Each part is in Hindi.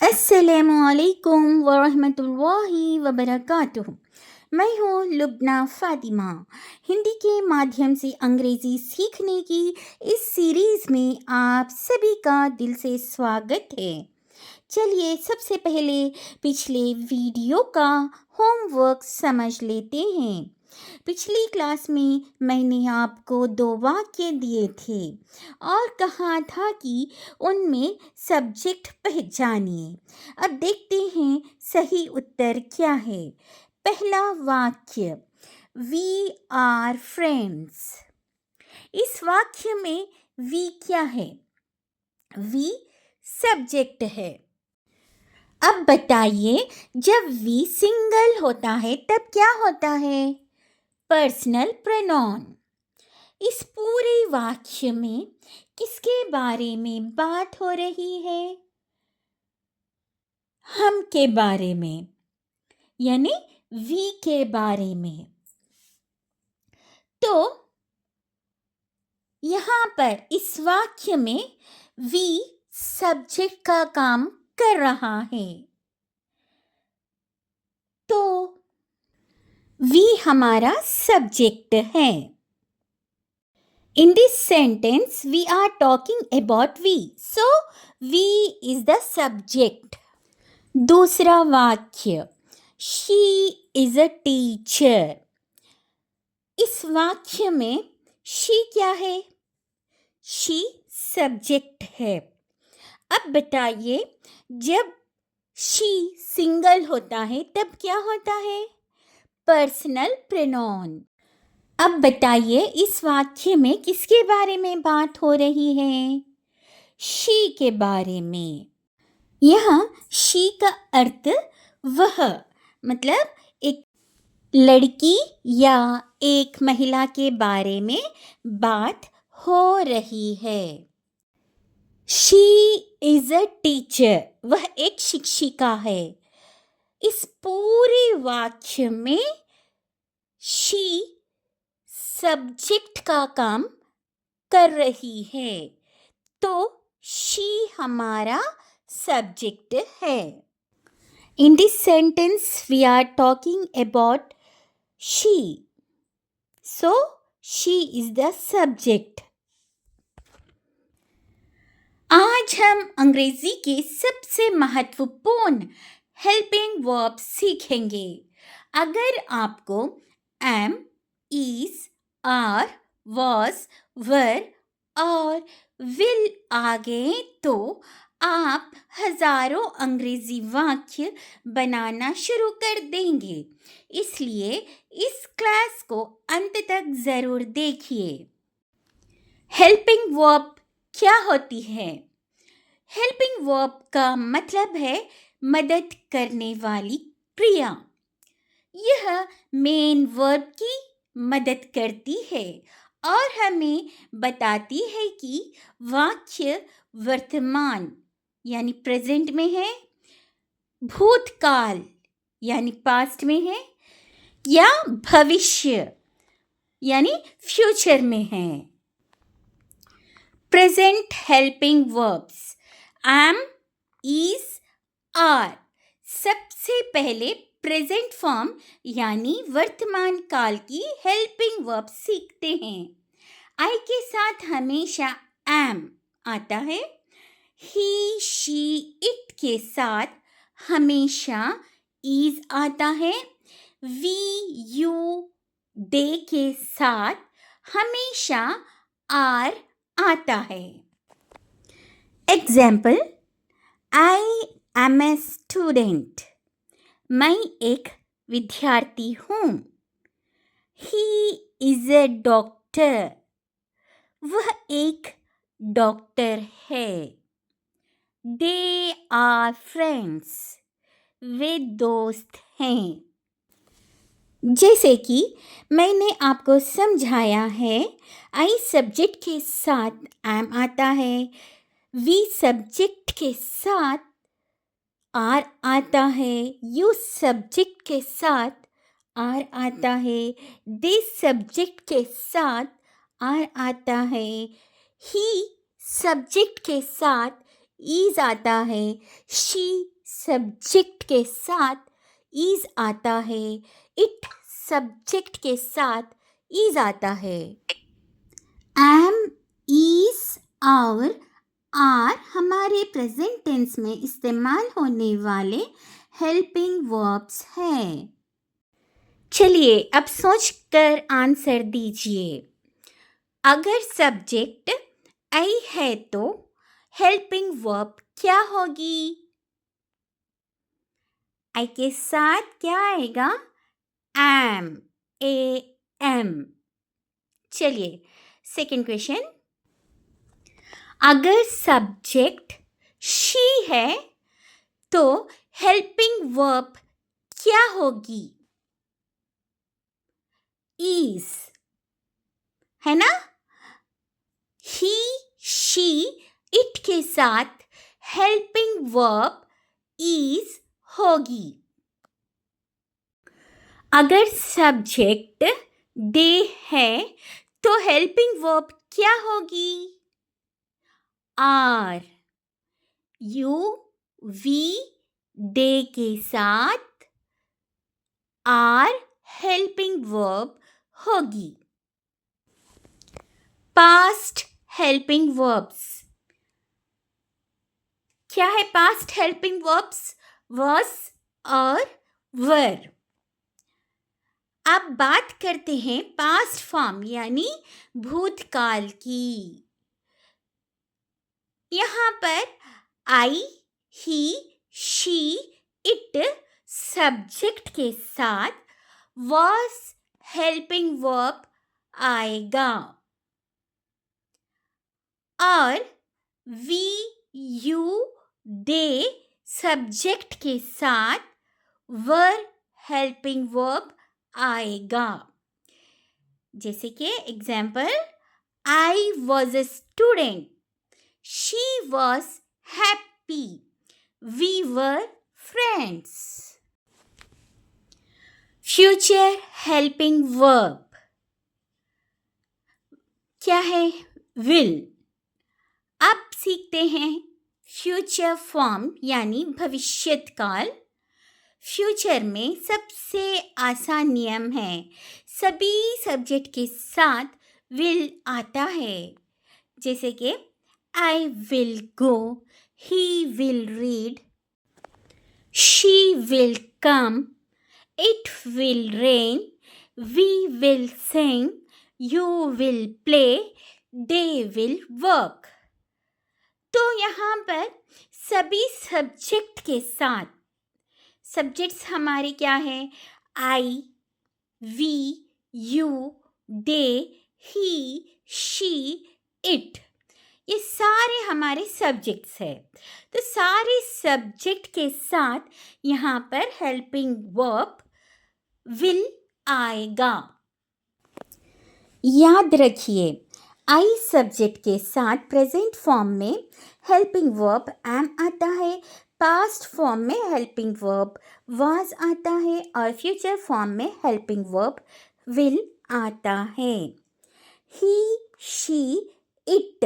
अस्सलामुअलैकुम वरहमतुल्लाहि वबरकातुहू। मैं हूँ लुब्ना फ़ातिमा। हिंदी के माध्यम से अंग्रेज़ी सीखने की इस सीरीज़ में आप सभी का दिल से स्वागत है। चलिए सबसे पहले पिछले वीडियो का होमवर्क समझ लेते हैं। पिछली क्लास में मैंने आपको 2 वाक्य दिए थे और कहा था कि उनमें सब्जेक्ट पहचानिए। अब देखते हैं सही उत्तर क्या है। पहला वाक्य, वी आर फ्रेंड्स। इस वाक्य में वी क्या है? वी सब्जेक्ट है। अब बताइए, जब वी सिंगल होता है तब क्या होता है? Personal pronoun. इस पूरे वाक्य में किसके बारे में बात हो रही है? हम के बारे में, यानी वी के बारे में। तो यहाँ पर इस वाक्य में वी सब्जेक्ट का काम कर रहा है। तो वी हमारा सब्जेक्ट है। In this sentence, we are talking about we. So, we is the subject. दूसरा वाक्य, she is a teacher. इस वाक्य में she क्या है? she सब्जेक्ट है। अब बताइए, जब she सिंगल होता है तब क्या होता है? Personal pronoun. अब बताइए, इस वाक्य में किसके बारे में बात हो रही है? शी के बारे में। यहाँ शी का अर्थ वह, मतलब एक लड़की या एक महिला के बारे में बात हो रही है। शी इज अ टीचर, वह एक शिक्षिका है। इस पूरे वाक्य में शी सब्जेक्ट का काम कर रही है। तो शी हमारा सब्जेक्ट है। In this sentence we are talking about she. So she is the subject. आज हम अंग्रेजी के सबसे महत्वपूर्ण हेल्पिंग वर्ब सीखेंगे। अगर आपको am, is, are, was, were और will आ गए तो आप हजारों अंग्रेजी वाक्य बनाना शुरू कर देंगे। इसलिए इस क्लास को अंत तक जरूर देखिए। हेल्पिंग वर्ब क्या होती है? हेल्पिंग वर्ब का मतलब है मदद करने वाली क्रिया। यह मेन वर्ब की मदद करती है और हमें बताती है कि वाक्य वर्तमान यानी प्रेजेंट में है, भूतकाल यानी पास्ट में है या भविष्य यानी फ्यूचर में है। Present helping verbs am, is, are। सबसे पहले प्रेजेंट फॉर्म यानी वर्तमान काल की हेल्पिंग वर्ब सीखते हैं। आई के साथ हमेशा am आता है। ही, शी, इट के साथ हमेशा is आता है। वी, यू, दे के साथ हमेशा are आता है। Example, I am a student. मैं एक विद्यार्थी हूँ। He is a doctor. वह एक डॉक्टर है। They are friends. वे दोस्त हैं। जैसे कि मैंने आपको समझाया है, आई सब्जेक्ट के साथ एम आता है, वी सब्जेक्ट के साथ आर आता है, यू सब्जेक्ट के साथ आर आता है, दे सब्जेक्ट के साथ आर आता है, ही सब्जेक्ट के साथ ईज आता है, शी सब्जेक्ट के साथ ईज आता है, इट सब्जेक्ट के साथ ईज आता है। एम, इज और आर हमारे प्रेजेंट टेंस में इस्तेमाल होने वाले हेल्पिंग वर्ब्स हैं। चलिए अब सोचकर आंसर दीजिए। अगर सब्जेक्ट आई है तो हेल्पिंग वर्ब क्या होगी? आई के साथ क्या आएगा? Am, A M. चलिए सेकंड क्वेश्चन। अगर सब्जेक्ट शी है तो हेल्पिंग वर्ब क्या होगी? इज, है ना? ही, शी, इट के साथ हेल्पिंग वर्ब इज होगी। अगर सब्जेक्ट दे है तो हेल्पिंग वर्ब क्या होगी? आर, यू, वी, दे के साथ आर हेल्पिंग वर्ब होगी। पास्ट हेल्पिंग वर्ब्स क्या है? पास्ट हेल्पिंग वर्ब्स was और were। अब बात करते हैं पास्ट फॉर्म यानी भूतकाल की। यहाँ पर आई, ही, शी, इट सब्जेक्ट के साथ was हेल्पिंग वर्ब आएगा और वी, यू, दे सब्जेक्ट के साथ वर हेल्पिंग वर्ब आएगा। जैसे कि example, I was a student, she was happy, we were friends. Future helping verb क्या है? विल। अब सीखते हैं फ्यूचर फॉर्म यानी भविष्यकाल। फ्यूचर में सबसे आसान नियम है, सभी सब्जेक्ट के साथ विल आता है। जैसे कि I will go, he will read, she will come, it will rain, we will sing, you will play, they will work. तो यहाँ पर सभी सब्जेक्ट के साथ सब्जेक्ट्स हमारे क्या है? I, we, you, they, he, she, it, ये सारे हमारे सब्जेक्ट्स हैं। तो सारे सब्जेक्ट के साथ यहाँ पर हेल्पिंग वर्ब विल आएगा। याद रखिए, आई सब्जेक्ट के साथ प्रेजेंट फॉर्म में हेल्पिंग वर्ब एम आता है, पास्ट फॉर्म में हेल्पिंग वर्ब वाज आता है और फ्यूचर फॉर्म में हेल्पिंग वर्ब विल आता है। ही, शी, इट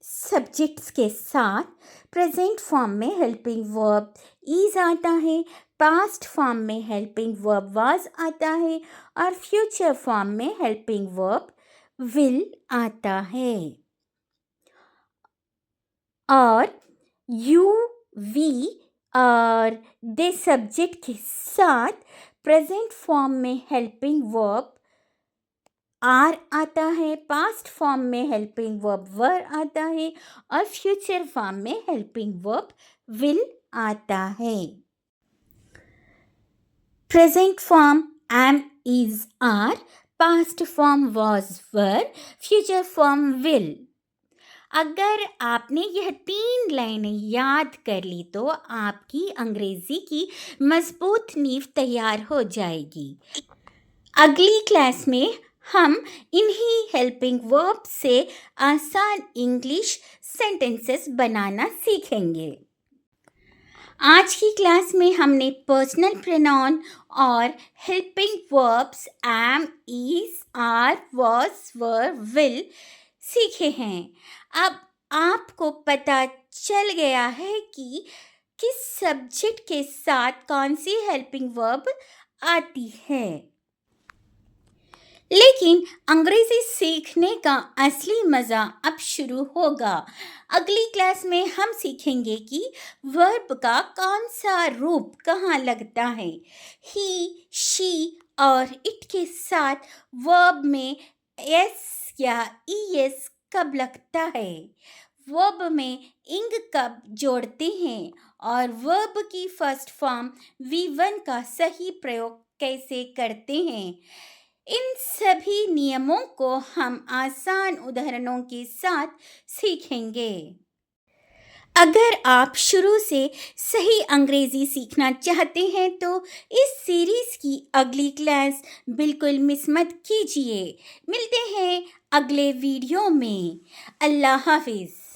सब्जेक्ट्स के साथ प्रेजेंट फॉर्म में हेल्पिंग वर्ब इज आता है, पास्ट फॉर्म में हेल्पिंग वर्ब वाज आता है और फ्यूचर फॉर्म में हेल्पिंग वर्ब विल आता है। और यू, वी और दे सब्जेक्ट के साथ प्रेजेंट फॉर्म में हेल्पिंग वर्ब आर आता है, पास्ट फॉर्म में हेल्पिंग वर्ब वर आता है और फ्यूचर फॉर्म में हेल्पिंग वर्ब विल आता है। Present form am, is, are, past form was, were, future form will. अगर आपने यह 3 लाइनें याद कर ली तो आपकी अंग्रेजी की मजबूत नींव तैयार हो जाएगी। अगली क्लास में हम इन्हीं हेल्पिंग वर्ब से आसान इंग्लिश सेंटेंसेस बनाना सीखेंगे। आज की क्लास में हमने पर्सनल प्रोनाउन और helping verbs am, is, are, was, were, will सीखे हैं। अब आपको पता चल गया है कि किस सब्जेक्ट के साथ कौन सी हेल्पिंग वर्ब आती है। लेकिन अंग्रेजी सीखने का असली मज़ा अब शुरू होगा। अगली क्लास में हम सीखेंगे कि वर्ब का कौन सा रूप कहाँ लगता है। ही, शी और इट के साथ वर्ब में एस या ईएस कब लगता है, वर्ब में इंग कब जोड़ते हैं और वर्ब की फर्स्ट फॉर्म V1 का सही प्रयोग कैसे करते हैं। इन सभी नियमों को हम आसान उदाहरणों के साथ सीखेंगे। अगर आप शुरू से सही अंग्रेजी सीखना चाहते हैं तो इस सीरीज की अगली क्लास बिल्कुल मिस मत कीजिए। मिलते हैं अगले वीडियो में। अल्लाह हाफिज़।